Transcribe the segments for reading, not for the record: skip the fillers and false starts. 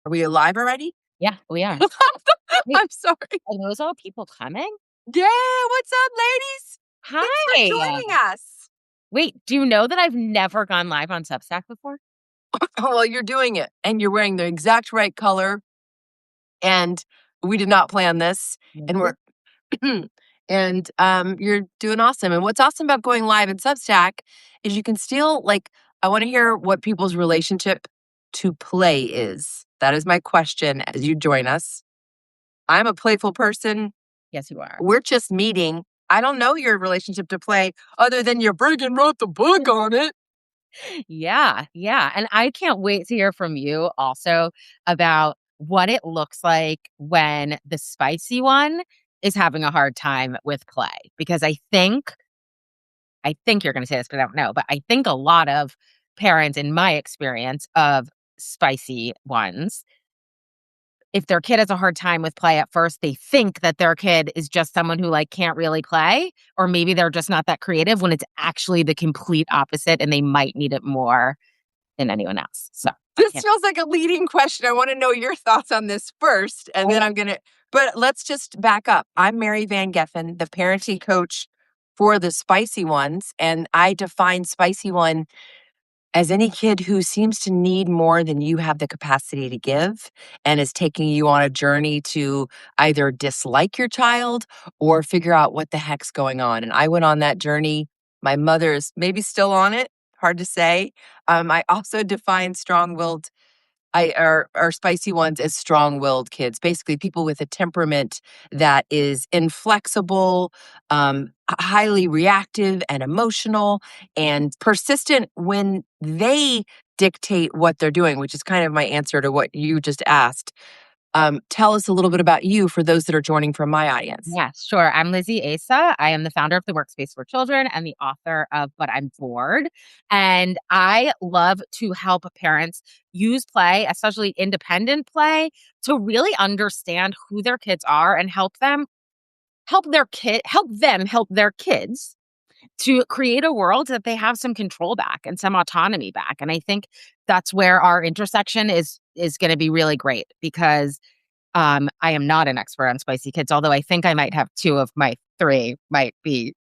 Are we alive already? Yeah, we are. Wait, I'm sorry. are those all people coming? Yeah, what's up, ladies? Thanks for Hi. joining us. Wait, do you know that I've never gone live on Substack before? Oh, well, you're doing it, and you're wearing the exact right color, and we did not plan this, and Mhm. we're and you're doing awesome. And what's awesome about going live in Substack is you can still like. I want to hear what people's relationship to play is. That is my question as you join us. I'm a playful person. Yes, you are. We're just meeting. I don't know your relationship to play other than your Brigham wrote the book on it. Yeah, yeah. And I can't wait to hear from you also about what it looks like when the spicy one is having a hard time with play. Because I think you're going to say this, but I don't know. But I think a lot of parents, in my experience of spicy ones, if their kid has a hard time with play at first, they think that their kid is just someone who like can't really play, or maybe they're just not that creative when it's actually the complete opposite and they might need it more than anyone else. So I This can't. feels like a leading question. I want to know your thoughts on this first, and then I'm going to, but let's just back up. I'm Mary Van Geffen, the parenting coach for the spicy ones, and I define spicy one as any kid who seems to need more than you have the capacity to give and is taking you on a journey to either dislike your child or figure out what the heck's going on. And I went on that journey. My mother is maybe still on it, hard to say. I also define strong willed are spicy ones as strong-willed kids, basically people with a temperament that is inflexible, highly reactive and emotional, and persistent when they dictate what they're doing, which is kind of my answer to what you just asked. Tell us a little bit about you for those that are joining from my audience. Yeah, sure. I'm Lizzie Asa. I am the founder of the Workspace for Children and the author of But I'm Bored. And I love to help parents use play, especially independent play, to really understand who their kids are and help them help their kids to create a world that they have some control back and some autonomy back. And I think that's where our intersection is going to be really great because I am not an expert on spicy kids, although I think I might have 2 of my 3 might be.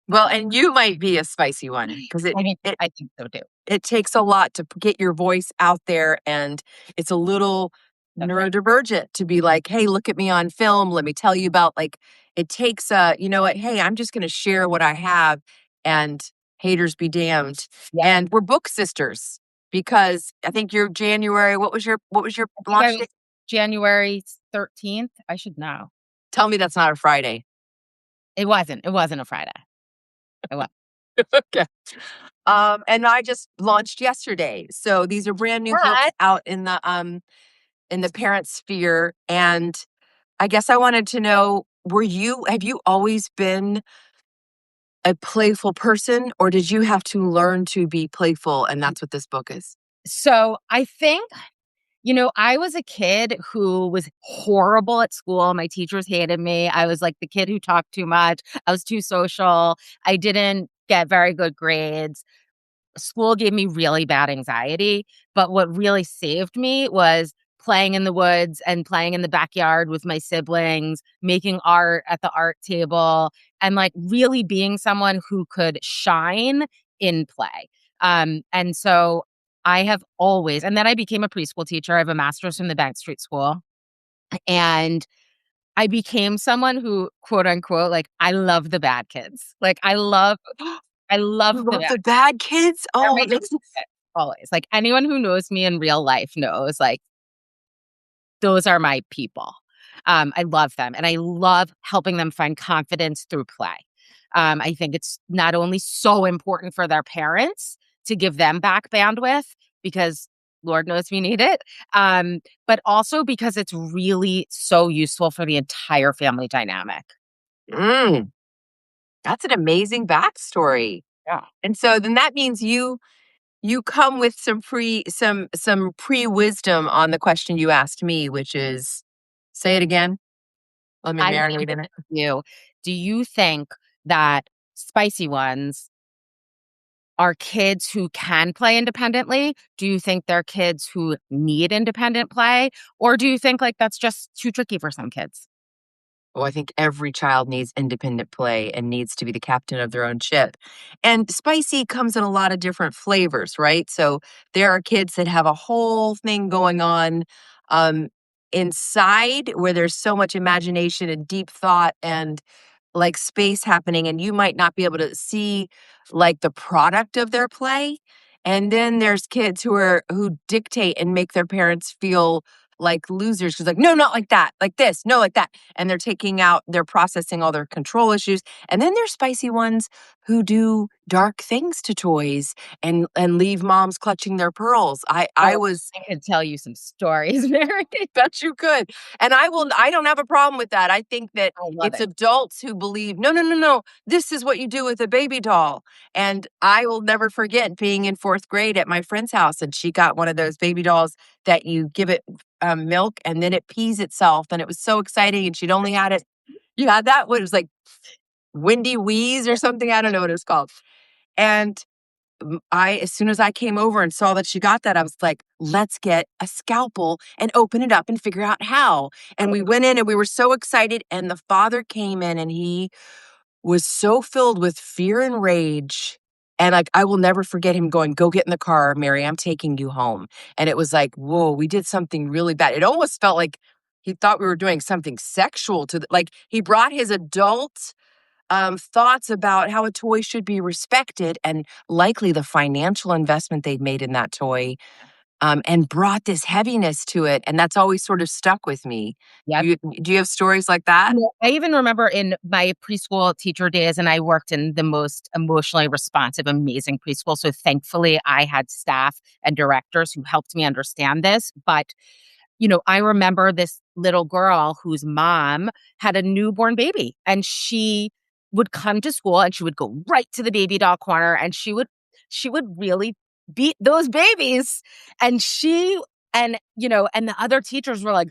Well, and you might be a spicy one because I mean, it I think so too. it takes a lot to get your voice out there, and it's a little That's right. neurodivergent to be like, hey, look at me on film, let me tell you about, like, it takes you know what, hey, I'm just going to share what I have, and haters be damned. Yeah. And we're book sisters because I think you're January, what was your I think I launch was date? January 13th. I should know. Tell me that's not a Friday. It wasn't a Friday. It was. Okay. And I just launched yesterday, so these are brand new books But out in the parent sphere. And I guess I wanted to know, have you always been a playful person, or did you have to learn to be playful? And that's what this book is. so I think, I was a kid who was horrible at school. My teachers hated me. I was like the kid who talked too much. I was too social. I didn't get very good grades. School gave me really bad anxiety, but what really saved me was playing in the woods and playing in the backyard with my siblings, making art at the art table, and like really being someone who could shine in play. And so I have always, and then I became a preschool teacher. I have a master's from the Bank Street School. And I became someone who, quote unquote, like, I love the bad kids. Like, I love You the love bad. the bad kids? They're Oh, my favorite, always. Like, anyone who knows me in real life knows, like, those are my people. I love them, and I love helping them find confidence through play. I think it's not only so important for their parents to give them back bandwidth because Lord knows we need it, but also because it's really so useful for the entire family dynamic. mm, that's an amazing backstory. Yeah. And so then that means you come with some pre-wisdom on the question you asked me, which is, say it again. Let me I marinate in it. you. Do you think that spicy ones are kids who can play independently? Do you think they're kids who need independent play? Or do you think like that's just too tricky for some kids? Oh, I think every child needs independent play and needs to be the captain of their own ship. And spicy comes in a lot of different flavors, right? So there are kids that have a whole thing going on um, inside where there's so much imagination and deep thought and like space happening, and you might not be able to see like the product of their play. And then there's kids who dictate and make their parents feel like losers because like, no, not like that, like this, no, like that. And they're processing all their control issues. And then there's spicy ones who do dark things to toys and leave moms clutching their pearls. I Oh, was I could tell you some stories, Mary. bet you could. And I don't have a problem with that. I think that I love it's it. adults who believe, no, no, no, no, this is what you do with a baby doll. And I will never forget being in fourth grade at my friend's house, and she got one of those baby dolls that you give it milk and then it pees itself. And it was so exciting. And she'd only had it, you had that, what it was like Windy Wheeze or something. I don't know what it was called. And as soon as I came over and saw that she got that, I was like, let's get a scalpel and open it up and figure out how. And we went in and we were so excited. And the father came in and he was so filled with fear and rage. And like, I will never forget him going, go get in the car, Mary, I'm taking you home. And it was like, whoa, we did something really bad. It almost felt like he thought we were doing something sexual like he brought his adult thoughts about how a toy should be respected and likely the financial investment they've made in that toy, and brought this heaviness to it. And that's always sort of stuck with me. Yep. Do you have stories like that? I even remember in my preschool teacher days, and I worked in the most emotionally responsive, amazing preschool. So thankfully, I had staff and directors who helped me understand this. But I remember this little girl whose mom had a newborn baby, and she would come to school and she would go right to the baby doll corner and she would really beat those babies. And and the other teachers were like,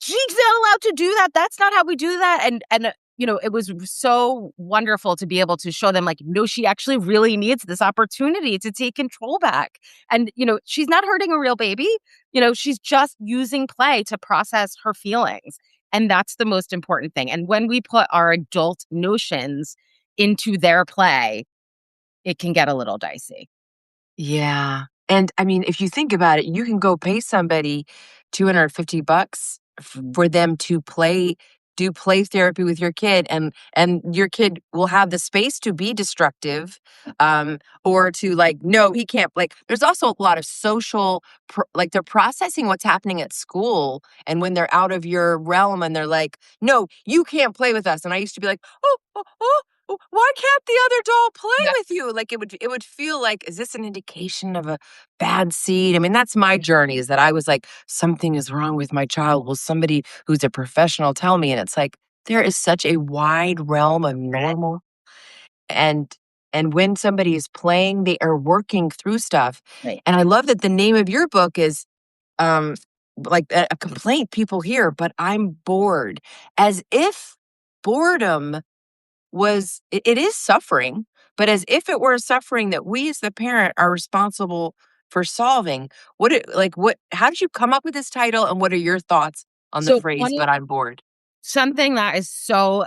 she's not allowed to do that. That's not how we do that. And it was so wonderful to be able to show them, like, no, she actually really needs this opportunity to take control back. And, she's not hurting a real baby. She's just using play to process her feelings. And that's the most important thing. And when we put our adult notions into their play, it can get a little dicey. Yeah. And I mean, if you think about it, you can go pay somebody $250 for them to do play therapy with your kid, and your kid will have the space to be destructive, or to like, no, he can't. Like there's also a lot of like they're processing what's happening at school, and when they're out of your realm and they're like, no, you can't play with us. And I used to be like, why can't the other doll play Yeah. with you? Like it would feel like, is this an indication of a bad seed? I mean, that's my journey, is that I was like, something is wrong with my child. Will somebody who's a professional tell me? And it's like, there is such a wide realm of normal. And when somebody is playing, they are working through stuff. Right. And I love that the name of your book is um like a complaint people hear, but I'm bored. As if boredom it is suffering, but as if it were a suffering that we as the parent are responsible for solving. How did you come up with this title, and what are your thoughts on the So phrase, one but I'm bored? something that is so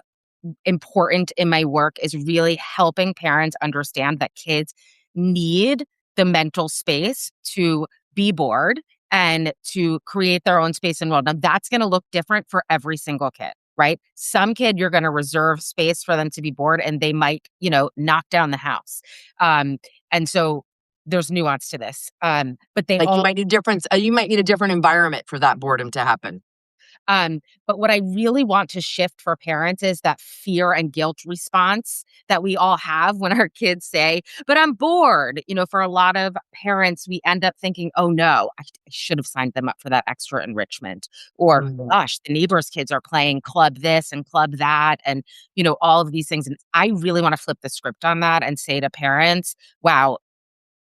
important in my work is really helping parents understand that kids need the mental space to be bored and to create their own space and world. Now, that's going to look different for every single kid, right? Some kid, you're going to reserve space for them to be bored and they might, knock down the house. Um, and so there's nuance to this. But they Like all you might need a different environment for that boredom to happen. But what I really want to shift for parents is that fear and guilt response that we all have when our kids say, but I'm bored. For a lot of parents, we end up thinking, oh no, I should have signed them up for that extra enrichment. Or, Mhm. gosh, the neighbors' kids are playing club this and club that, and, all of these things. And I really want to flip the script on that and say to parents, wow,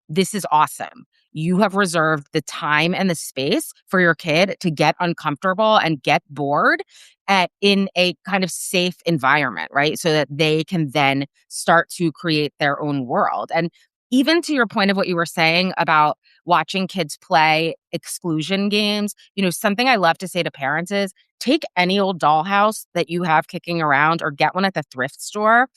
this is awesome. You have reserved the time and the space for your kid to get uncomfortable and get bored in a kind of safe environment, right? So that they can then start to create their own world. And even to your point of what you were saying about watching kids play exclusion games, something I love to say to parents is take any old dollhouse that you have kicking around or get one at the thrift store.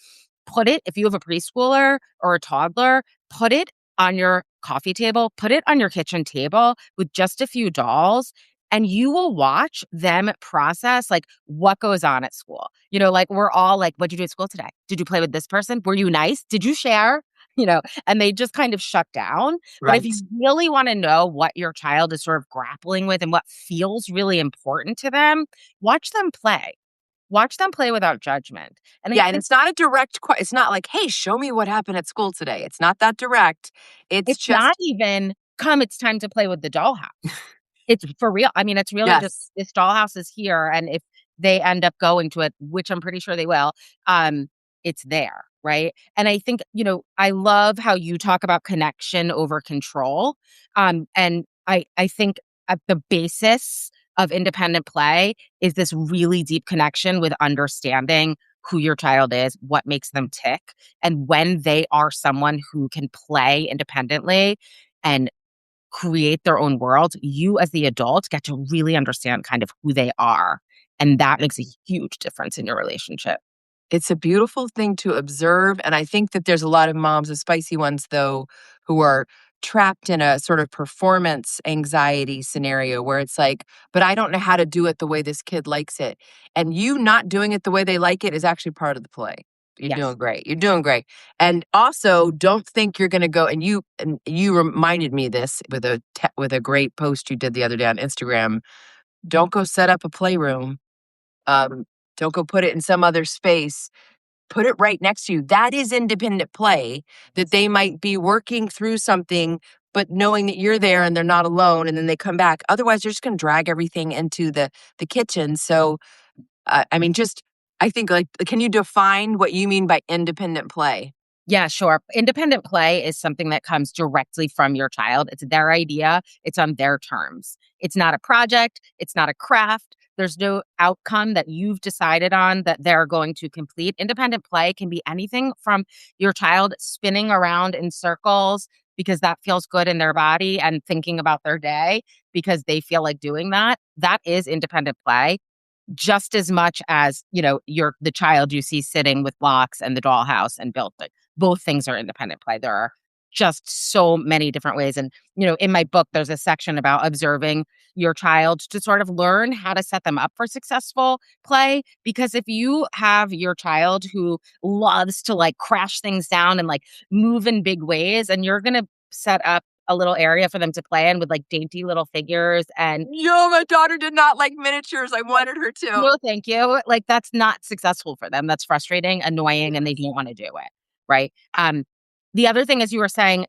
Put it, if you have a preschooler or a toddler, put it on your coffee table, put it on your kitchen table with just a few dolls, and you will watch them process like what goes on at school. Like we're all like, what'd you do at school today? Did you play with this person? Were you nice? Did you share? And they just kind of shut down. But if Right. you really want to know what your child is sort of grappling with and what feels really important to them, watch them play. Watch them play without judgment. And I Yeah, and think it's not a direct it's not like, "Hey, show me what happened at school today." It's not that direct. It's it's not just even, "Come, it's time to play with the dollhouse." It's for real. I mean, it's really just, yes. this dollhouse is here, and if they end up going to it, which I'm pretty sure they will, um, it's there, right? And I think, I love how you talk about connection over control, and I think at the basis of independent play is this really deep connection with understanding who your child is, what makes them tick, and when they are someone who can play independently and create their own world, you as the adult get to really understand kind of who they are. And that makes a huge difference in your relationship. It's a beautiful thing to observe, and I think that there's a lot of moms, the spicy ones, though, who are trapped in a sort of performance anxiety scenario where it's like, "But I don't know how to do it the way this kid likes it." And you not doing it the way they like it is actually part of the play. You're Yes. doing great. You're doing great. And also, don't think you're gonna go and you reminded me this with with a great post you did the other day on Instagram. Don't go set up a playroom. Um, don't go put it in some other space. Put it right next to you. That is independent play, that they might be working through something, but knowing that you're there and they're not alone, and then they come back. Otherwise, they're just gonna drag everything into the kitchen. So, I mean, just I think, like, can you define what you mean by independent play? Yeah, sure. Independent play is something that comes directly from your child. It's their idea, it's on their terms. It's not a project, it's not a craft. There's no outcome that you've decided on that they're going to complete. Independent play can be anything from your child spinning around in circles because that feels good in their body and thinking about their day because they feel like doing that. That is independent play just as much as, you're the child you see sitting with blocks and the dollhouse and built it. Both things are independent play. There are just so many different ways. And, in my book, there's a section about observing your child to sort of learn how to set them up for successful play. Because if you have your child who loves to like crash things down and like move in big ways, and you're going to set up a little area for them to play in with like dainty little figures and Yo, my daughter did not like miniatures. I wanted her to. no, thank you. Like, that's not successful for them. That's frustrating, annoying, and they don't wanna do it, right? The other thing, as you were saying,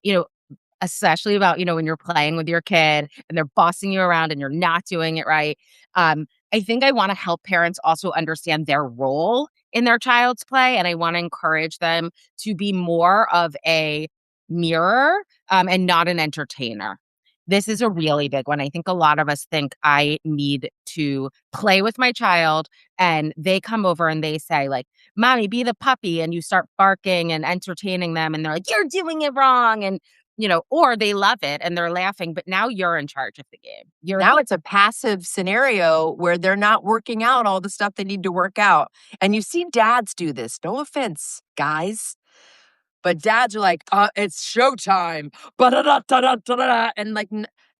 especially about, when you're playing with your kid and they're bossing you around and you're not doing it right, I think I wanna help parents also understand their role in their child's play, and I wanna encourage them to be more of a mirror, and not an entertainer. This is a really big one. I think a lot of us think I need to play with my child, and they come over and they say like, "Mommy, be the puppy," and you start barking and entertaining them, and they're like, "You're doing it wrong," and or they love it and they're laughing, but now you're in charge of the game. You're Now it's a passive scenario where they're not working out all the stuff they need to work out. And you see dads do this. No offense, guys. But dads are like, it's showtime. Ba-da-da-da-da-da-da. And like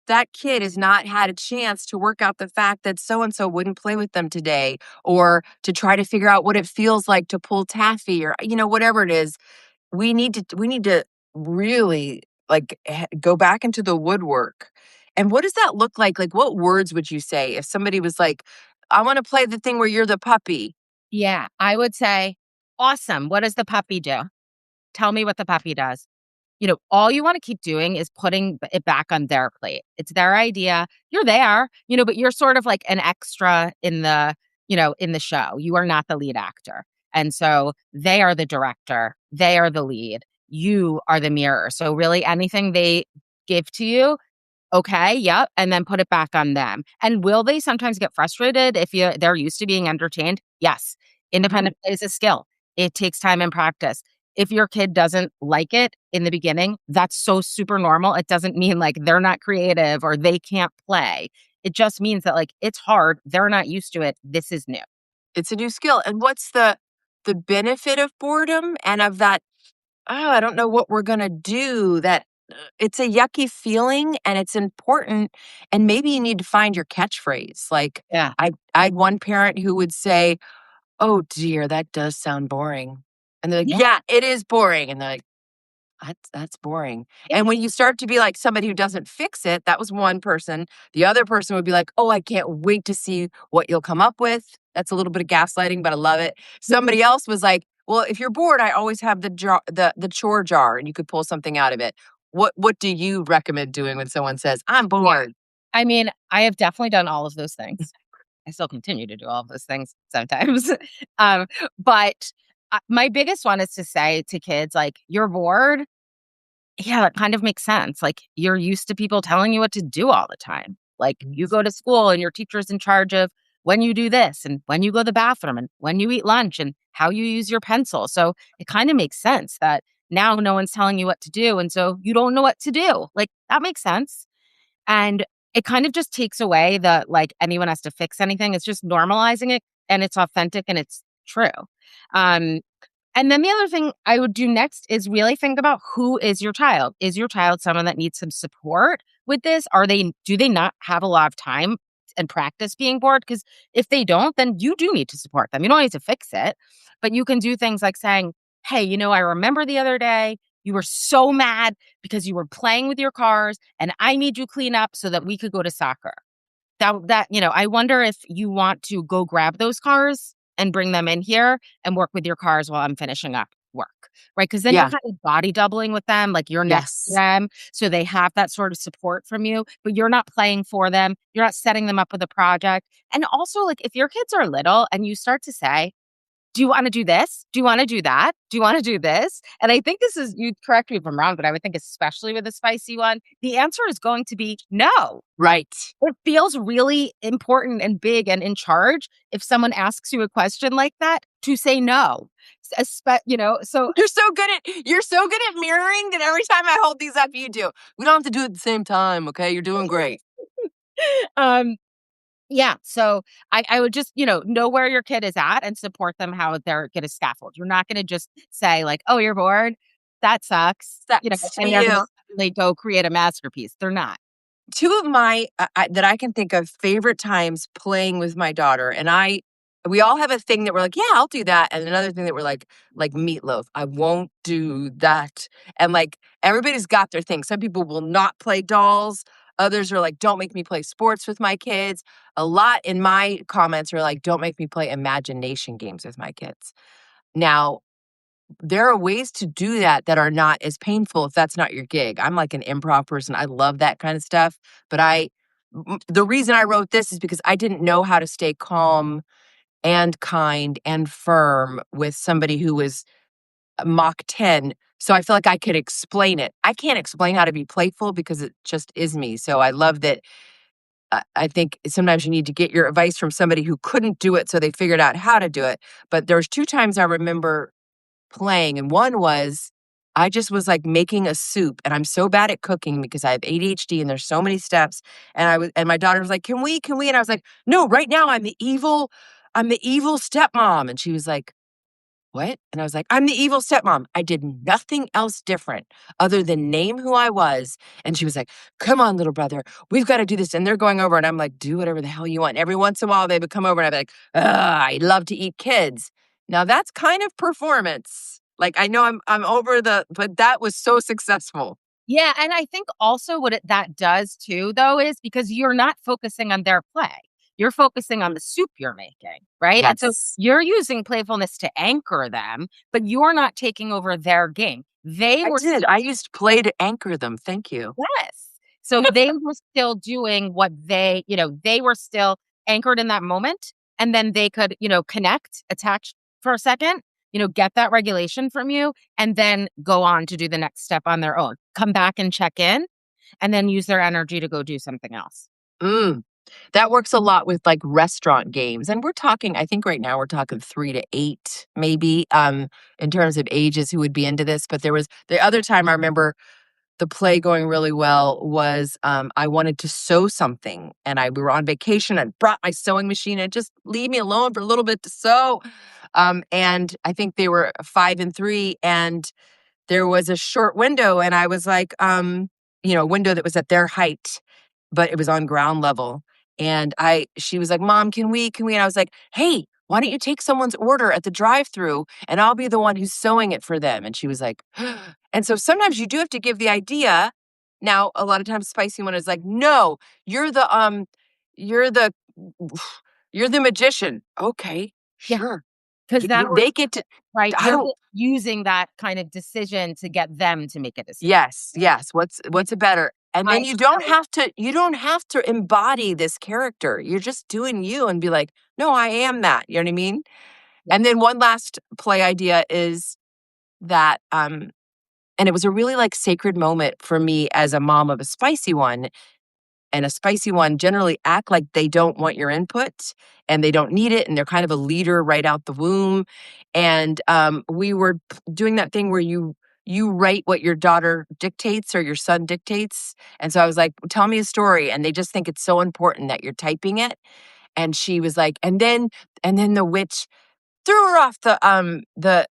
that kid has not had a chance to work out the fact that so and so wouldn't play with them today, or to try to figure out what it feels like to pull taffy, or whatever it is. We need to really like go back into the woodwork. And what does that look like? Like, what words would you say if somebody was like, "I want to play the thing where you're the puppy"? Yeah, I would say, "Awesome. What does the puppy do? Tell me what the puppy does." All you wanna keep doing is putting it back on their plate. It's their idea. You're there, but you're sort of like an extra in the show. You are not the lead actor. And so they are the director. They are the lead. You are the mirror. So really anything they give to you, okay, yep, and then put it back on them. And will they sometimes get frustrated if they're used to being entertained? Yes. Mhm. Independent play is a skill. It takes time and practice. If your kid doesn't like it in the beginning, that's so super normal. It doesn't mean like they're not creative or they can't play. It just means that like it's hard. They're not used to it. This is new. It's a new skill. And what's the benefit of boredom and of that, oh, I don't know what we're gonna do, that it's a yucky feeling and it's important. And maybe you need to find your catchphrase. Like Yeah. I had one parent who would say, "Oh dear, that does sound boring." And they're like, Yeah. "Yeah, it is boring." And they're like, that's boring. And when you start to be like somebody who doesn't fix it, that was one person. The other person would be like, "Oh, I can't wait to see what you'll come up with." That's a little bit of gaslighting, but I love it. Somebody else was like, "Well, if you're bored, I always have the chore jar and you could pull something out of it." What do you recommend doing when someone says, "I'm bored?" I mean, I have definitely done all of those things. I still continue to do all of those things sometimes. um, but my biggest one is to say to kids, like, you're bored. Yeah, that kind of makes sense. Like, you're used to people telling you what to do all the time. Like, you go to school and your teacher's in charge of when you do this and when you go to the bathroom and when you eat lunch and how you use your pencil. So it kind of makes sense that now no one's telling you what to do. And so you don't know what to do. Like, that makes sense. And it kind of just takes away the like anyone has to fix anything. It's just normalizing it and it's authentic and it's true. Um, and then the other thing I would do next is really think about who is your child. Is your child someone that needs some support with this? Do they not have a lot of time and practice being bored? Because if they don't, then you do need to support them. You don't need to fix it, but you can do things like saying, "Hey, I remember the other day you were so mad because you were playing with your cars and I made you clean up so that we could go to soccer." I wonder if you want to go grab those cars and bring them in here and work with your cars while I'm finishing up work, right? Because then you're Yeah. kind of body doubling with them, like you're next to Yes. them. So they have that sort of support from you, but you're not playing for them. You're not setting them up with a project. And also, like, if your kids are little and you start to say, "Do you want to do this? Do you want to do that? Do you want to do this?" And I think this is, you correct me if I'm wrong, but I would think, especially with a spicy one, the answer is going to be no. Right. It feels really important and big and in charge if someone asks you a question like that to say no. So You're so good at mirroring that every time I hold these up, you do. We don't have to do it at the same time, okay? You're doing great. um yeah, so I would just, know where your kid is at and support them how they're gonna scaffold. You're not gonna just say like, "Oh, you're bored? That sucks," Sucks to and be they're gonna you. like go create a masterpiece. They're not. Two of my that I can think of favorite times playing with my daughter, and we all have a thing that we're like, yeah, I'll do that, and another thing that we're like meatloaf, I won't do that, and like everybody's got their thing. Some people will not play dolls. Others are like, don't make me play sports with my kids. A lot in my comments are like, don't make me play imagination games with my kids. Now, there are ways to do that that are not as painful if that's not your gig. I'm like an improv person. I love that kind of stuff, but the reason I wrote this is because I didn't know how to stay calm and kind and firm with somebody who was Mach 10. So I feel like I could explain it. I can't explain how to be playful because it just is me. So I love that. I think sometimes you need to get your advice from somebody who couldn't do it so they figured out how to do it. But there's two times I remember playing, and one was I just was, like, making a soup, and I'm so bad at cooking because I have ADHD and there's so many steps, and my daughter was like, "Can we, can we?" And I was like, "No, right now I'm the evil stepmom," and she was like, "What?" And I was like, "I'm the evil stepmom." I did nothing else different other than name who I was, and she was like, "Come on, little brother, we've gotta do this," and they're going over, and I'm like, "Do whatever the hell you want." Every once in a while, they would come over, and I'd be like, "Ugh, I love to eat kids." Now that's kind of performance. Like, I know I'm over but that was so successful. Yeah, and I think also that does too, though, is because you're not focusing on their play. You're focusing on the soup you're making, right? And so Yes. you're using playfulness to anchor them, but you're not taking over their game. They I were did. I used play to anchor them. Thank you. Yes. So they were still doing what they were still anchored in that moment. And then they could, connect, attach for a second, get that regulation from you, and then go on to do the next step on their own. Come back and check in, and then use their energy to go do something else. Mm. That works a lot with like restaurant games. And we're talking, I think right now we're talking 3 to 8, maybe, in terms of ages who would be into this. But there was the other time I remember the play going really well was I wanted to sew something and we were on vacation and brought my sewing machine and just leave me alone for a little bit to sew. And I think they were 5 and 3, and there was a short window, and I was like, a window that was at their height, but it was on ground level. And she was like, Mom, can we? And I was like, hey, why don't you take someone's order at the drive-through and I'll be the one who's sewing it for them? And she was like, and so sometimes you do have to give the idea. Now, a lot of times Spicy One is like, no, you're you're the, you're the magician. Okay, Yeah, sure. because that was They get to, right. I don't, Using that kind of decision to get them to make a decision. yes, yes. What's a better? And I then you don't have to embody this character. You're just doing you and be like, "No, I am that." You know what I mean? yeah, And then one last play idea is that and it was a really like sacred moment for me as a mom of a spicy one, and a spicy one generally act like they don't want your input and they don't need it, and they're kind of a leader right out the womb. And we were doing that thing where you write what your daughter dictates or your son dictates. And so I was like, tell me a story, and they just think it's so important that you're typing it. And she was like, and then the witch threw her off the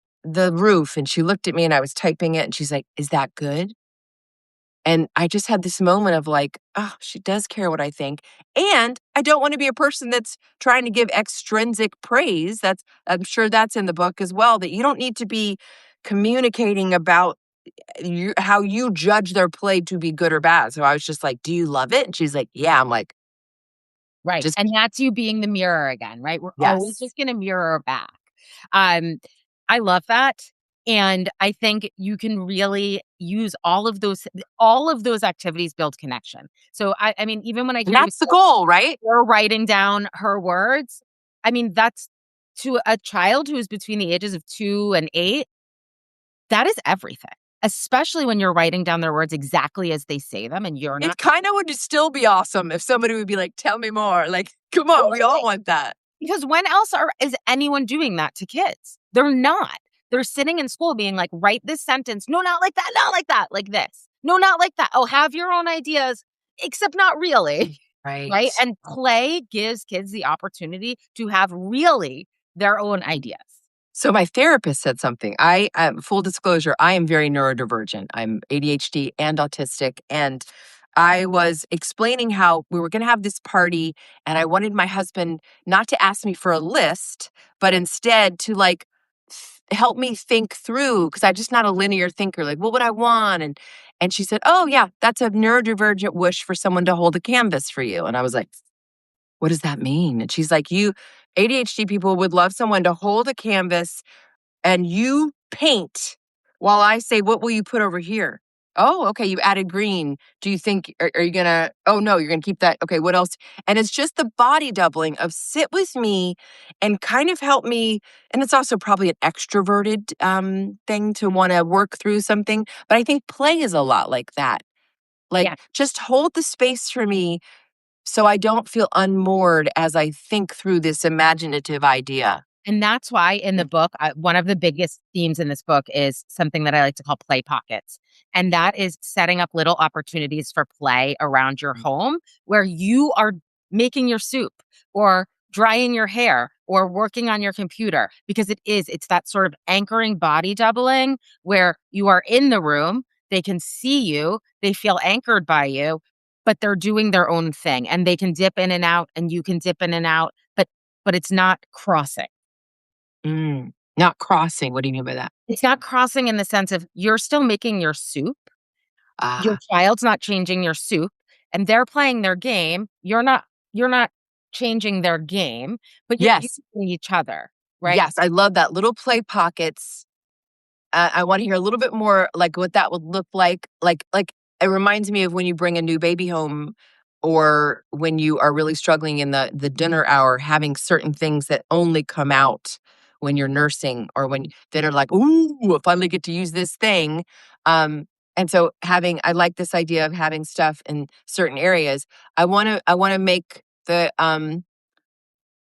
roof, and she looked at me and I was typing it, and she's like, is that good? And I just had this moment of like, oh, she does care what I think. And I don't want to be a person that's trying to give extrinsic praise. I'm sure that's in the book as well, that you don't need to be communicating about how you judge their play to be good or bad. So I was just like, do you love it? And she's like, yeah. I'm like, right. just And that's you being the mirror again, right? We're always yes. just going to mirror back. Um, I love that. And I think you can really use all of those activities build connection. So I mean, even when I And hear you that's the goal, right? her writing down her words, I mean, that's to a child who is between the ages of 2 and 8, that is everything, especially when you're writing down their words exactly as they say them and you're not It kind of would still be awesome if somebody would be like, tell me more. Like, come on, we all totally. want that. Because when else is anyone doing that to kids? They're not. They're sitting in school being like, "Write this sentence. No, not like that. Not like that. Like this. No, not like that. Oh, have your own ideas, except not really." Right. Right? And play gives kids the opportunity to have really their own ideas. So my therapist said something. Full disclosure, I am very neurodivergent. I'm ADHD and autistic. And I was explaining how we were going to have this party, and I wanted my husband not to ask me for a list, but instead to like help me think through, because I'm just not a linear thinker. Like, what would I want? And she said, "Oh yeah, that's a neurodivergent wish for someone to hold a canvas for you." And I was like, what does that mean? And she's like, you ADHD people would love someone to hold a canvas and you paint while I say, what will you put over here? Oh, okay. You added green. Do you think, are you going to, oh no, you're going to keep that. Okay. What else? And it's just the body doubling of sit with me and kind of help me. And it's also probably an extroverted thing to want to work through something. But I think play is a lot like that. Like, Yeah. just hold the space for me so I don't feel unmoored as I think through this imaginative idea. And that's why in the book, one of the biggest themes in this book is something that I like to call play pockets. And that is setting up little opportunities for play around your home where you are making your soup or drying your hair or working on your computer, because it's that sort of anchoring body doubling where you are in the room, they can see you, they feel anchored by you, but they're doing their own thing and they can dip in and out and you can dip in and out, but it's not crossing. Not crossing. What do you mean by that? It's not crossing in the sense of you're still making your soup, your Ah, child's not changing your soup, and they're playing their game. You're not changing their game, but you're yes. using each other, right? Yes. I love that. Little play pockets. I want to hear a little bit more like what that would look like. Like it reminds me of when you bring a new baby home, or when you are really struggling in the dinner hour, having certain things that only come out when you're nursing, or when that are like, ooh, I finally get to use this thing. Um, and so I like this idea of having stuff in certain areas. I want to make The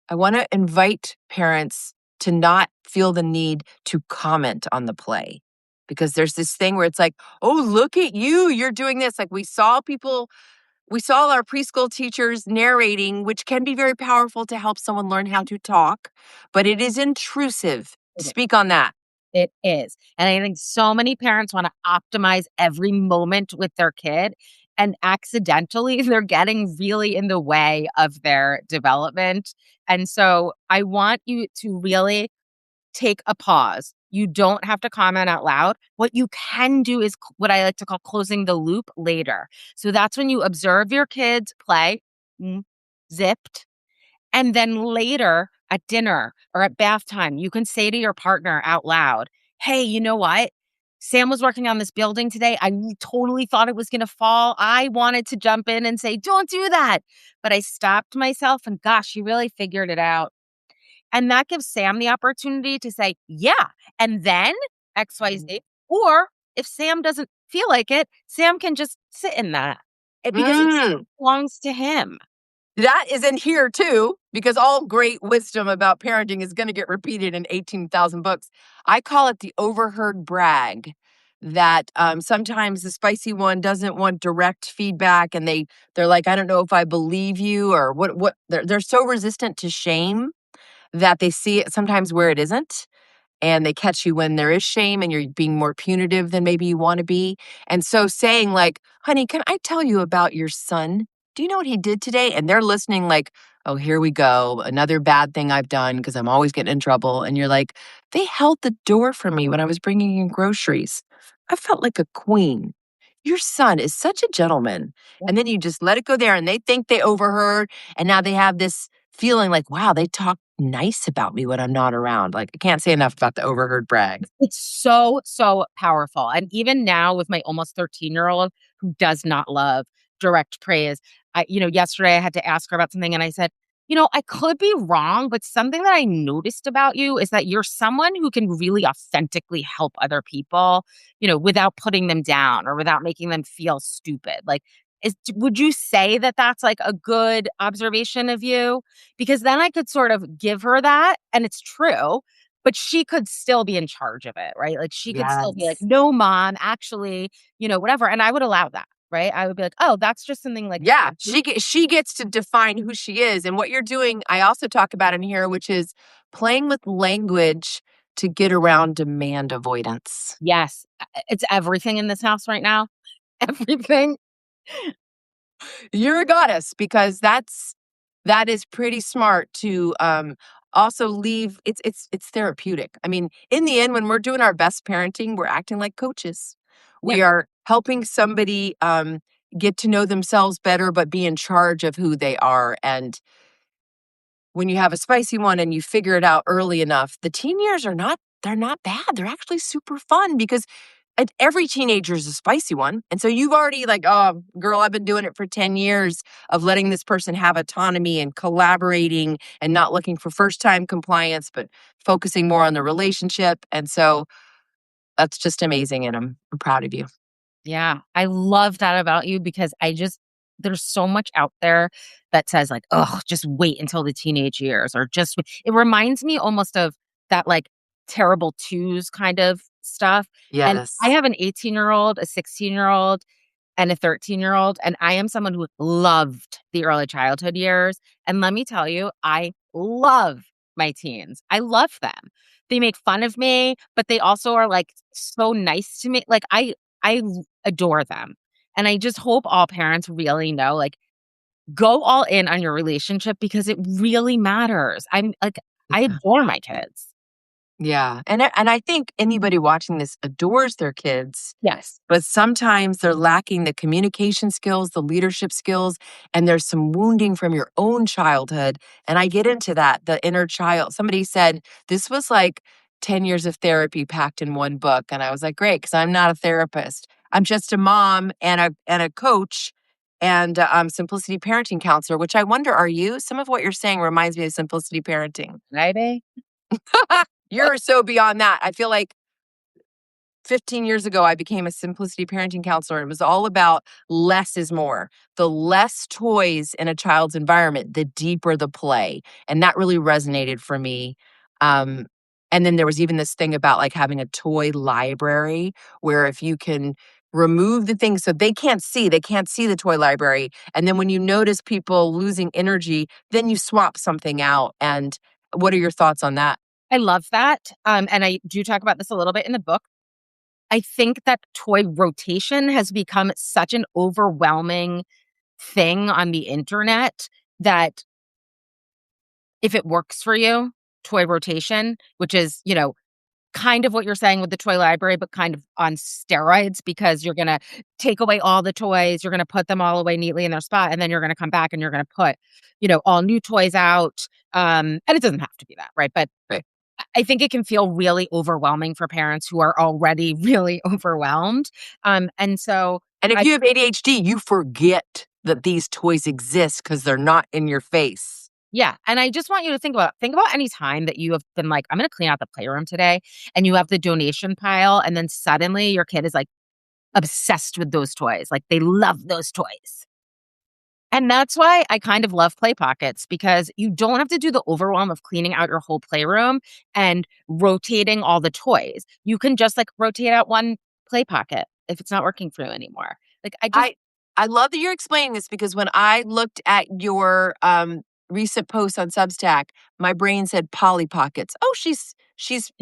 I want to invite parents to not feel the need to comment on the play because there's this thing where it's like, "Oh, look at you. You're doing this." Like we saw our preschool teachers narrating, which can be very powerful to help someone learn how to talk, but it is intrusive. Speak on that. It is. And I think so many parents wanna optimize every moment with their kid, and accidentally, they're getting really in the way of their development. And so I want you to really take a pause. You don't have to comment out loud. What you can do is what I like to call closing the loop later. So that's when you observe your kids play, mm, zipped, and then later at dinner or at bath time, you can say to your partner out loud, "Hey, you know what? Sam was working on this building today. I totally thought it was going to fall. I wanted to jump in and say, 'Don't do that.' But I stopped myself and gosh, you really figured it out." And that gives Sam the opportunity to say, "Yeah." And then XYZ. Or if Sam doesn't feel like it, Sam can just sit in that because it Mm. belongs to him. That is in here too, because all great wisdom about parenting is going to get repeated in 18,000 books. I call it the overheard brag that sometimes the spicy one doesn't want direct feedback and they're like, I don't know if I believe you or what they're so resistant to shame that they see it sometimes where it isn't and they catch you when there is shame and you're being more punitive than maybe you want to be. And so saying like, "Honey, can I tell you about your son? Do you know what he did today?" And they're listening like, "Oh, here we go. Another bad thing I've done because I'm always getting in trouble." And you're like, "They held the door for me when I was bringing in groceries. I felt like a queen. Your son is such a gentleman." And then you just let it go there and they think they overheard and now they have this feeling like, wow, they talk nice about me when I'm not around. Like, I can't say enough about the overheard brag. It's so, so powerful. And even now with my almost 13-year-old who does not love direct praise, yesterday I had to ask her about something and I said, I could be wrong, but something that I noticed about you is that you're someone who can really authentically help other people, without putting them down or without making them feel stupid. Like, would you say that that's like a good observation of you? Because then I could sort of give her that and it's true, but she could still be in charge of it, right? Like, she could still be like, Yes. "No, mom, actually," whatever, and I would allow that, right? I would be like, "Oh, that's just something like." Yeah, she gets to define who she is, and what you're doing, I also talk about in here, which is playing with language to get around demand avoidance. Yes, it's everything in this house right now. Everything. You're a goddess because that is pretty smart to also leave it's therapeutic. I mean, in the end when we're doing our best parenting, we're acting like coaches. Yep. We are helping somebody get to know themselves better but be in charge of who they are. And when you have a spicy one and you figure it out early enough, the teen years are not they're not bad. They're actually super fun because every teenager is a spicy one. And so you've already like, oh, girl, I've been doing it for 10 years of letting this person have autonomy and collaborating and not looking for first time compliance, but focusing more on the relationship. And so that's just amazing. And I'm proud of you. Yeah, I love that about you because there's so much out there that says like, "Oh, just wait until the teenage years," or it reminds me almost of that like terrible twos kind of stuff. And I Yes. have an 18-year-old, a 16-year-old, and a 13-year-old, and I am someone who loved the early childhood years. And let me tell you, I love my teens. I love them. They make fun of me, but they also are like so nice to me. Like I adore them. And I just hope all parents really know, like, go all in on your relationship because it really matters. I'm like, I adore my kids. Yeah, and I think anybody watching this adores their kids, Yes. but sometimes they're lacking the communication skills, the leadership skills, and there's some wounding from your own childhood, and I get into that, the inner child. Somebody said, "This was like 10 years of therapy packed in one book," and I was like, "Great, because 'cause I'm not a therapist. I'm just a mom and a coach and, simplicity parenting counselor," which I wonder, are you? Some of what you're saying reminds me of simplicity parenting. Maybe. You're so beyond that. I feel like 15 years ago, I became a simplicity parenting counselor. And it was all about less is more. The less toys in a child's environment, the deeper the play. And that really resonated for me. Um, and then there was even this thing about like having a toy library where if you can remove the things so they can't see the toy library. And then when you notice people losing energy, then you swap something out. And what are your thoughts on that? I love that. And I do talk about this a little bit in the book. I think that toy rotation has become such an overwhelming thing on the internet that if it works for you, toy rotation, which is, kind of what you're saying with the toy library, but kind of on steroids because you're going to take away all the toys, you're going to put them all away neatly in their spot, and then you're going to come back and you're going to put, all new toys out. And it doesn't have to be that, right? But Right. I think it can feel really overwhelming for parents who are already really overwhelmed. And so And if I you have ADHD, you forget that these toys exist because they're not in your face. Yeah, and I just want you to think about any time that you have been like, "I'm gonna clean out the playroom today," and you have the donation pile, and then suddenly your kid is, like, obsessed with those toys, like, they love those toys. And that's why I kind of love play pockets because you don't have to do the overwhelm of cleaning out your whole playroom and rotating all the toys. You can just, like, rotate out one play pocket if it's not working for you anymore. Like, I just I I love that you're explaining this because when I looked at your recent post on Substack, my brain said Polly Pockets. Oh, she's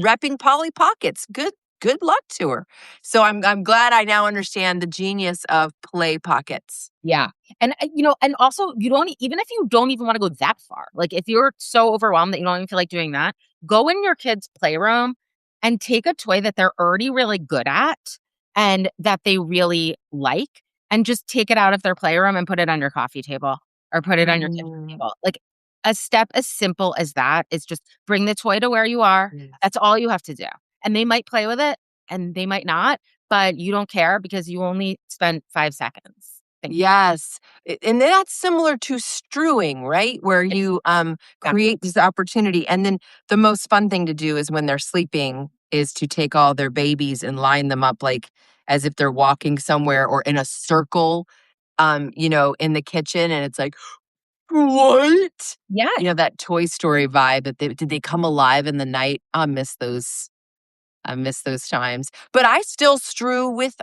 repping Polly Pockets. Good luck to her. So I'm glad I now understand the genius of play pockets. Yeah. And also you don't even if you don't even wanna go that far, like, if you're so overwhelmed that you don't even feel like doing that, go in your kid's playroom and take a toy that they're already really good at and that they really like, and just take it out of their playroom and put it on your coffee table or put it on your kitchen Mm, table. Like, a step as simple as that is just bring the toy to where you are. yes. That's all you have to do. And they might play with it, and they might not, but you don't care because you only spent 5 seconds. Yes. And that's similar to strewing, right? Where you Exactly. create this opportunity. And then the most fun thing to do is when they're sleeping is to take all their babies and line them up like as if they're walking somewhere or in a circle, in the kitchen. And it's like, what? Yes. That Toy Story vibe that did they come alive in the night? I miss those times. But I still strew with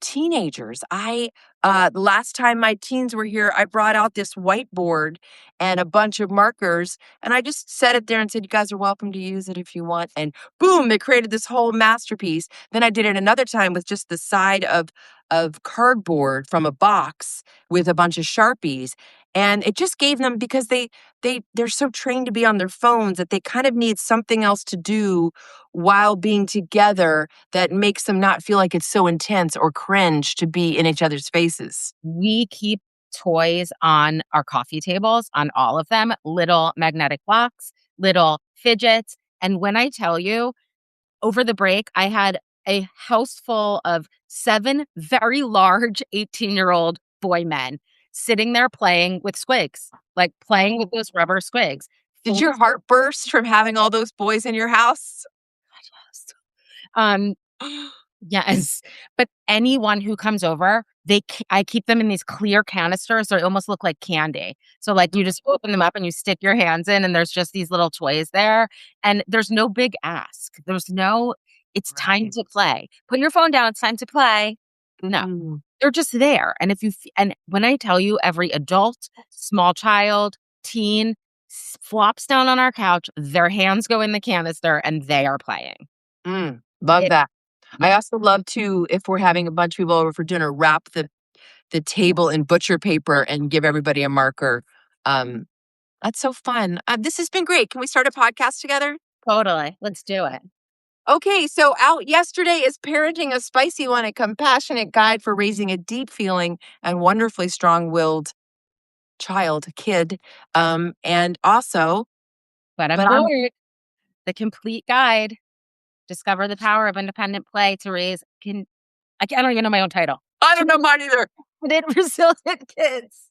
teenagers. The last time my teens were here, I brought out this whiteboard and a bunch of markers and I just set it there and said, "You guys are welcome to use it if you want." And boom, they created this whole masterpiece. Then I did it another time with just the side of cardboard from a box with a bunch of Sharpies. And it just gave them because they're so trained to be on their phones that they kind of need something else to do while being together that makes them not feel like it's so intense or cringe to be in each other's faces. We keep toys on our coffee tables, on all of them, little magnetic blocks, little fidgets. And when I tell you, over the break, I had a house full of 7 very large 18-year-old boy men sitting there playing with squigs, like playing with those rubber squigs. Did your heart burst from having all those boys in your house? Um, yes, but anyone who comes over, I keep them in these clear canisters, so they almost look like candy. So, like, you just open them up and you stick your hands in, and there's just these little toys there, and there's no big ask. It's time Right. to play. Put your phone down, it's time to play. No, Mm. they're just there, and and when I tell you every adult, small child, teen, flops down on our couch, their hands go in the canister, and they are playing. Love It that. I also love to, if we're having a bunch of people over for dinner, wrap the table in butcher paper and give everybody a marker. Um, that's so fun. This has been great. Can we start a podcast together? Totally. Let's do it. Okay, so out yesterday is Parenting a Spicy One, a compassionate guide for raising a deep feeling and wonderfully strong willed kid. And also, But I'm but I'm, bored. The complete guide. Discover the power of independent play to raise I don't even know my own title. I don't know mine either. Confident, resilient kids.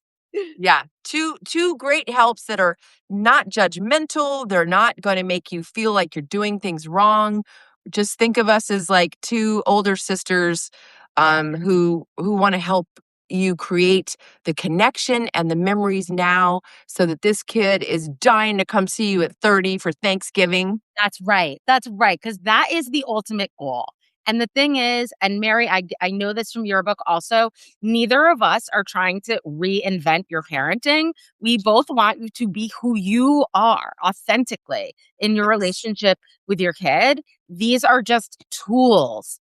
Yeah, two great helps that are not judgmental. They're not going to make you feel like you're doing things wrong. just think of us as like two older sisters who want to help you create the connection and the memories now so that this kid is dying to come see you at 30 for Thanksgiving. That's right. That's right. Because that is the ultimate goal. And the thing is, and Mary, I know this from your book also, neither of us are trying to reinvent your parenting. We both want you to be who you are authentically in your Yes. relationship with your kid. These are just tools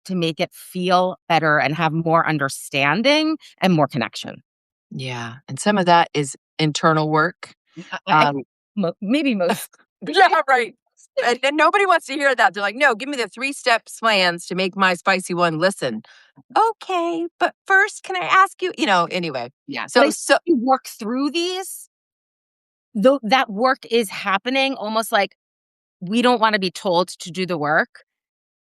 to make it feel better and have more understanding and more connection. Yeah. And some of that is internal work. I Um, maybe most. yeah, right. And nobody wants to hear that. They're like, no, give me the 3 step plans to make my spicy one listen. Okay, but first, can I ask you, anyway. Yeah. But So, as so you work through these, though that work is happening almost like we don't want to be told to do the work.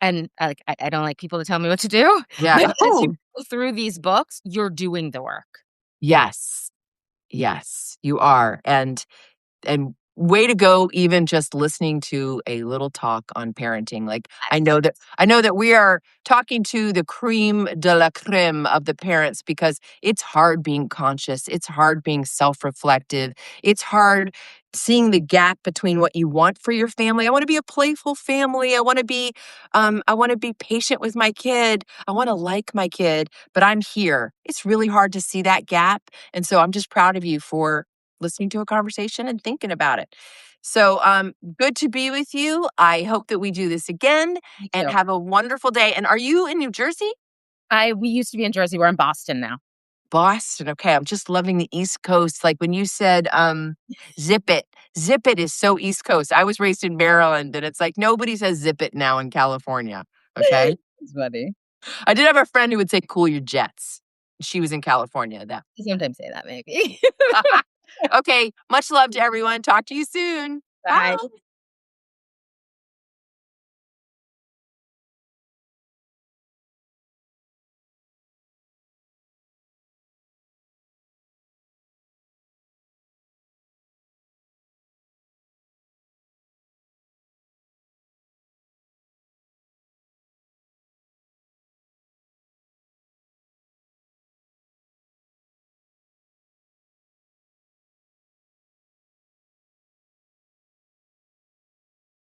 And I don't like people to tell me what to do. But yeah. as you Oh, go through these books, you're doing the work. yes. Yes, you are. And way to go even just listening to a little talk on parenting. Like I know that we are talking to the cream de la creme of the parents because it's hard being conscious, it's hard being self-reflective, it's hard seeing the gap between what you want for your family. I want to be a playful family. I want to be patient with my kid. I want to like my kid, but I'm here. It's really hard to see that gap. And so I'm just proud of you for listening to a conversation and thinking about it. So, good to be with you. I hope that we do this again Me and too. have a wonderful day. And are you in New Jersey? We used to be in Jersey. We're in Boston now. Boston. Okay. I'm just loving the East Coast. Like when you said, zip it, zip it is so East Coast. I was raised in Maryland and it's like nobody says zip it now in California. Okay. It's funny. I did have a friend who would say cool your jets. She was in California. That. I sometimes say that maybe. Okay. Much love to everyone. Talk to you soon. Bye. Bye.